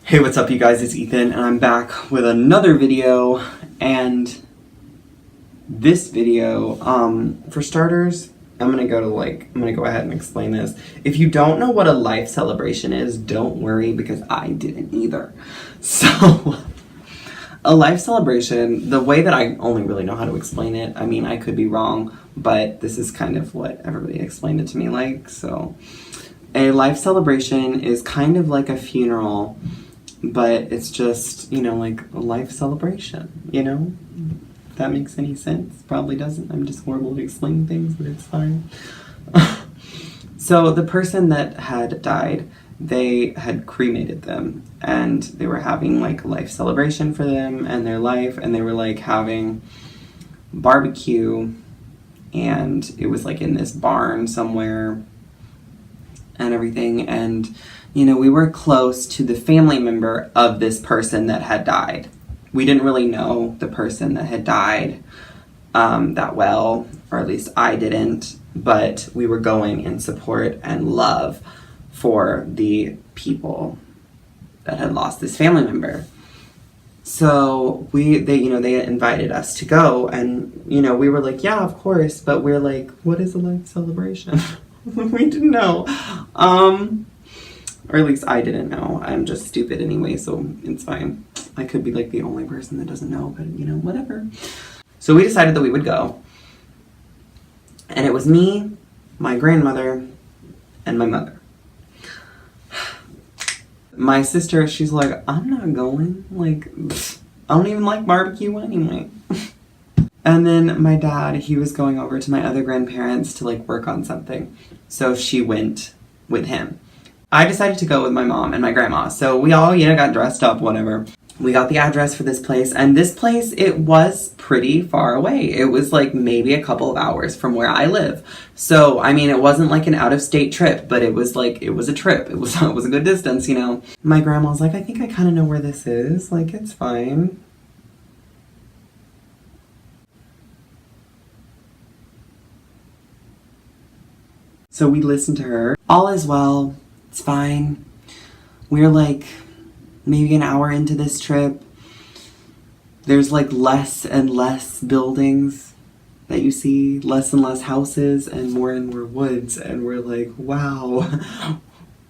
Hey, what's up you guys, it's Ethan and I'm back with another video. And this video, for starters, I'm gonna go ahead and explain this. If you don't know what a life celebration is, don't worry because I didn't either. So, a life celebration, the way that I only really know how to explain it, I mean, I could be wrong, but this is kind of what everybody explained it to me like. So, a life celebration is kind of like a funeral, but it's just, you know, like a life celebration, you know? If that makes any sense. Probably doesn't. I'm just horrible at explaining things, but it's fine. So the person that had died, they had cremated them, and they were having like a life celebration for them and their life, and they were like having barbecue, and it was like in this barn somewhere and everything. And you know, we were close to the family member of this person that had died. We didn't really know the person that had died that well, or at least I didn't, but we were going in support and love for the people that had lost this family member. So they invited us to go, and you know, we were like, yeah, of course, but we're like, what is a life celebration? We didn't know. Or at least I didn't know. I'm just stupid anyway, so it's fine. I could be like the only person that doesn't know, but you know, whatever. So we decided that we would go. And it was me, my grandmother, and my mother. My sister, she's like, I'm not going. Like, I don't even like barbecue anyway. And then my dad, he was going over to my other grandparents to like work on something. So she went with him. I decided to go with my mom and my grandma. So we all, you know, got dressed up, whatever. We got the address for this place, and this place, it was pretty far away. It was like maybe a couple of hours from where I live. So, I mean, it wasn't like an out-of-state trip, but it was like, it was a trip. It was a good distance, you know. My grandma was like, I think I kind of know where this is. Like, it's fine. So we listened to her. All is well. It's fine. We're like maybe an hour into this trip. There's like less and less buildings that you see, less and less houses, and more woods. And we're like, wow,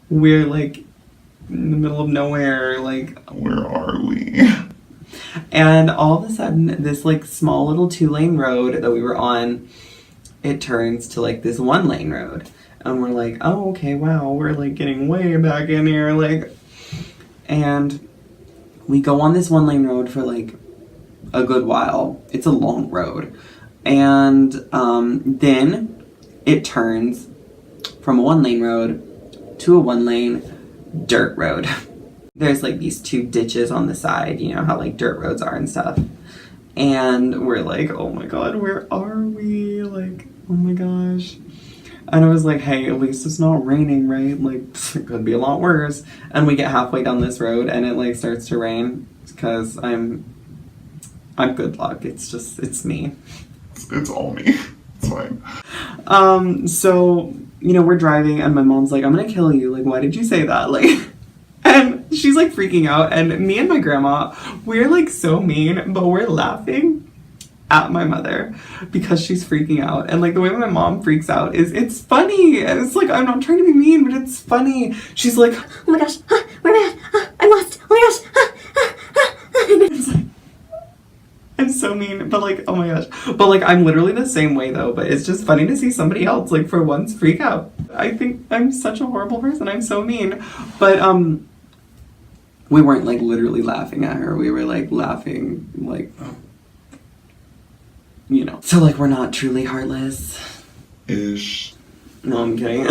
we're like in the middle of nowhere. Like, where are we? And all of a sudden, this like small little 2-lane road that we were on, it turns to like this 1-lane road. And we're like, oh, okay, wow, we're like getting way back in here, like, and we go on this 1-lane road for like a good while. It's a long road. And then it turns from a 1-lane road to a 1-lane dirt road. There's like these 2 ditches on the side, you know how like dirt roads are and stuff. And we're like, oh my God, where are we? Like, oh my gosh. And I was like, hey, at least it's not raining, right? Like, it could be a lot worse. And we get halfway down this road and it like starts to rain because I'm good luck. It's me. It's all me. It's fine. So, you know, we're driving and my mom's like, I'm gonna kill you. Like, why did you say that? Like, and she's like freaking out. And me and my grandma, we're like so mean, but we're laughing at my mother because she's freaking out. And like the way my mom freaks out it's funny, and it's like, I'm not trying to be mean, but it's funny. She's like, oh my gosh, where am I? I'm lost, oh my gosh. It's like, I'm so mean, but like, oh my gosh, but like I'm literally the same way though. But it's just funny to see somebody else like for once freak out. I think I'm such a horrible person. I'm so mean. But we weren't like literally laughing at her. We were like laughing like, you know. So like, we're not truly heartless. Ish. No, I'm kidding.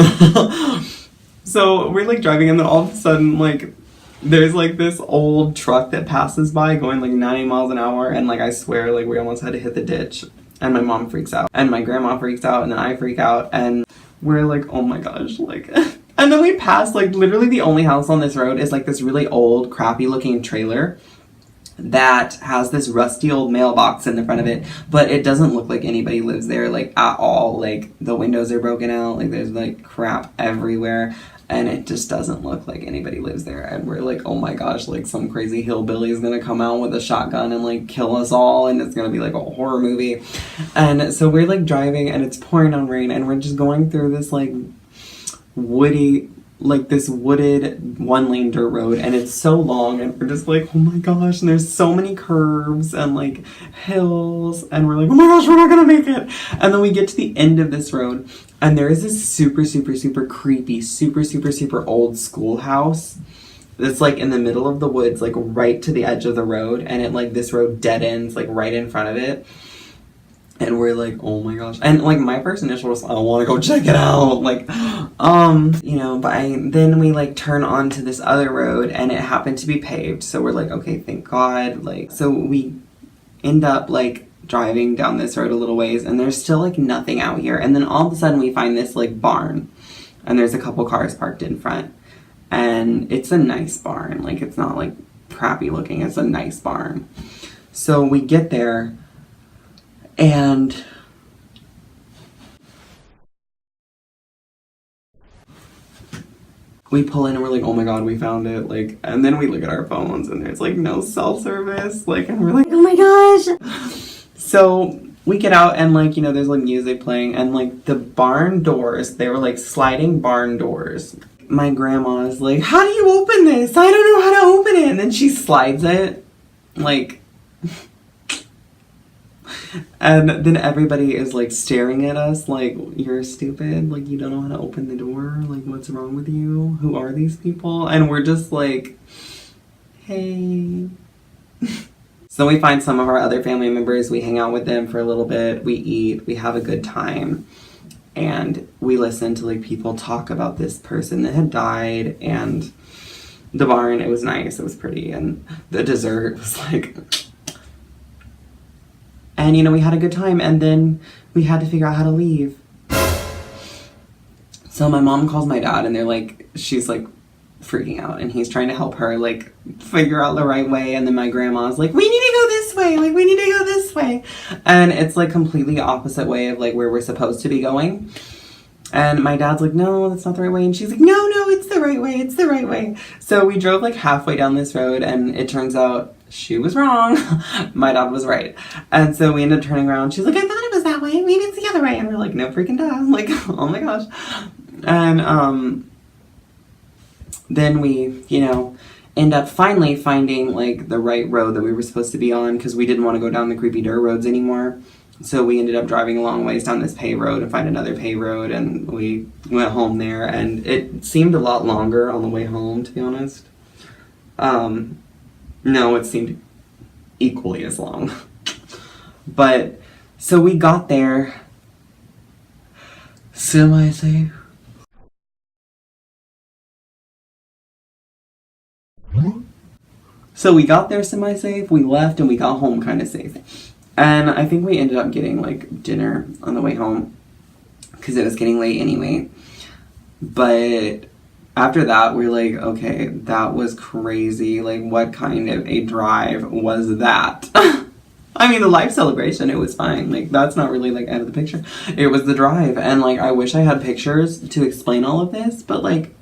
So we're like driving, and then all of a sudden, like, there's like this old truck that passes by going like 90 miles an hour, and like I swear, like we almost had to hit the ditch. And my mom freaks out, and my grandma freaks out, and then I freak out, and we're like, oh my gosh, like. And then we pass, like, literally the only house on this road is like this really old, crappy looking trailer that has this rusty old mailbox in the front of it, but it doesn't look like anybody lives there, like, at all. Like, the windows are broken out, like, there's, like, crap everywhere, and it just doesn't look like anybody lives there. And we're like, oh my gosh, like, some crazy hillbilly is gonna come out with a shotgun and, like, kill us all, and it's gonna be, like, a horror movie. And so we're, like, driving, and it's pouring on rain, and we're just going through this, like, this wooded one-lane dirt road, and it's so long, and we're just like, oh my gosh, and there's so many curves and, like, hills, and we're like, oh my gosh, we're not gonna make it. And then we get to the end of this road, and there is this super, super, super creepy, super, super, super old schoolhouse that's, like, in the middle of the woods, like, right to the edge of the road, and it, like, this road dead ends, like, right in front of it. And we're like, oh my gosh. And, like, my first initial was, I want to go check it out. Like, you know, but then we, like, turn onto this other road, and it happened to be paved. So we're like, okay, thank God. Like, so we end up, like, driving down this road a little ways, and there's still, like, nothing out here. And then all of a sudden we find this, like, barn, and there's a couple cars parked in front. And it's a nice barn. Like, it's not, like, crappy looking. It's a nice barn. So we get there, and we pull in, and we're like, oh my God, we found it. Like, and then we look at our phones, and there's, like, no cell service. Like, and we're like, oh my gosh. So we get out, and, like, you know, there's, like, music playing, and, like, the barn doors, they were, like, sliding barn doors. My grandma's like, how do you open this? I don't know how to open it. And then she slides it, like, and then everybody is, like, staring at us like, you're stupid, like, you don't know how to open the door, like, what's wrong with you? Who are these people? And we're just like, hey. So we find some of our other family members, we hang out with them for a little bit, we eat, we have a good time, and we listen to, like, people talk about this person that had died, and the barn, it was nice, it was pretty, and the dessert was, like... And, you know, we had a good time, and then we had to figure out how to leave. So my mom calls my dad, and they're like, she's, like, freaking out, and he's trying to help her, like, figure out the right way, and then my grandma's like, we need to go this way, like, we need to go this way. And it's, like, completely opposite way of, like, where we're supposed to be going. And my dad's like, no, that's not the right way. And she's like, no, it's the right way, it's the right way. So we drove, like, halfway down this road, and it turns out she was wrong. My dad was right. And so we ended up turning around. She's like, I thought it was that way. Maybe it's the other way. And we're like, no freaking duh. Like, oh my gosh. And then we, you know, end up finally finding, like, the right road that we were supposed to be on, because we didn't want to go down the creepy dirt roads anymore. So we ended up driving a long ways down this pay road and find another pay road, and we went home there, and it seemed a lot longer on the way home, to be honest. No, it seemed equally as long. But, so we got there semi-safe. So we got there semi-safe, we left, and we got home kind of safe. And I think we ended up getting, like, dinner on the way home, because it was getting late anyway. But after that, we're like, okay, that was crazy. Like, what kind of a drive was that? I mean, the life celebration, it was fine. Like, that's not really, like, out of the picture. It was the drive. And, like, I wish I had pictures to explain all of this. But, like,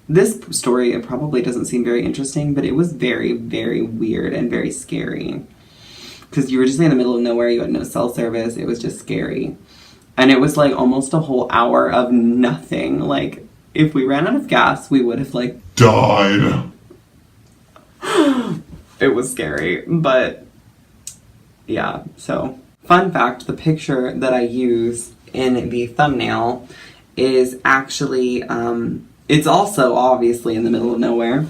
this story, it probably doesn't seem very interesting. But it was very, very weird and very scary. Because you were just in the middle of nowhere. You had no cell service. It was just scary. And it was, like, almost a whole hour of nothing. Like, if we ran out of gas, we would have, like, died. It was scary, but yeah. So, fun fact, the picture that I use in the thumbnail is actually, it's also obviously in the middle of nowhere,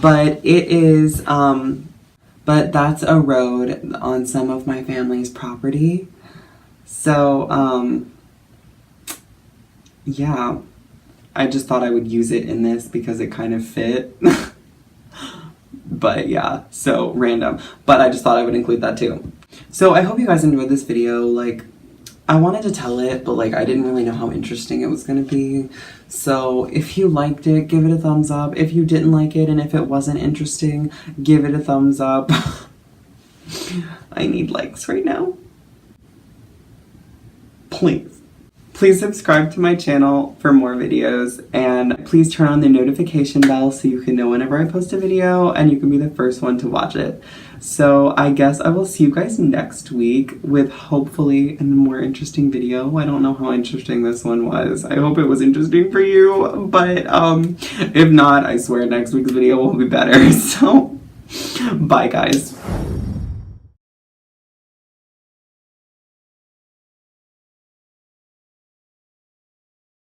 but it is, but that's a road on some of my family's property. So, yeah. I just thought I would use it in this because it kind of fit. But yeah, so random. But I just thought I would include that too. So I hope you guys enjoyed this video. Like, I wanted to tell it, but like I didn't really know how interesting it was gonna be. So if you liked it, give it a thumbs up. If you didn't like it and if it wasn't interesting, give it a thumbs up. I need likes right now. Please. Please subscribe to my channel for more videos, and please turn on the notification bell so you can know whenever I post a video and you can be the first one to watch it. So I guess I will see you guys next week with hopefully a more interesting video. I don't know how interesting this one was. I hope it was interesting for you, but if not, I swear next week's video will be better. So bye guys.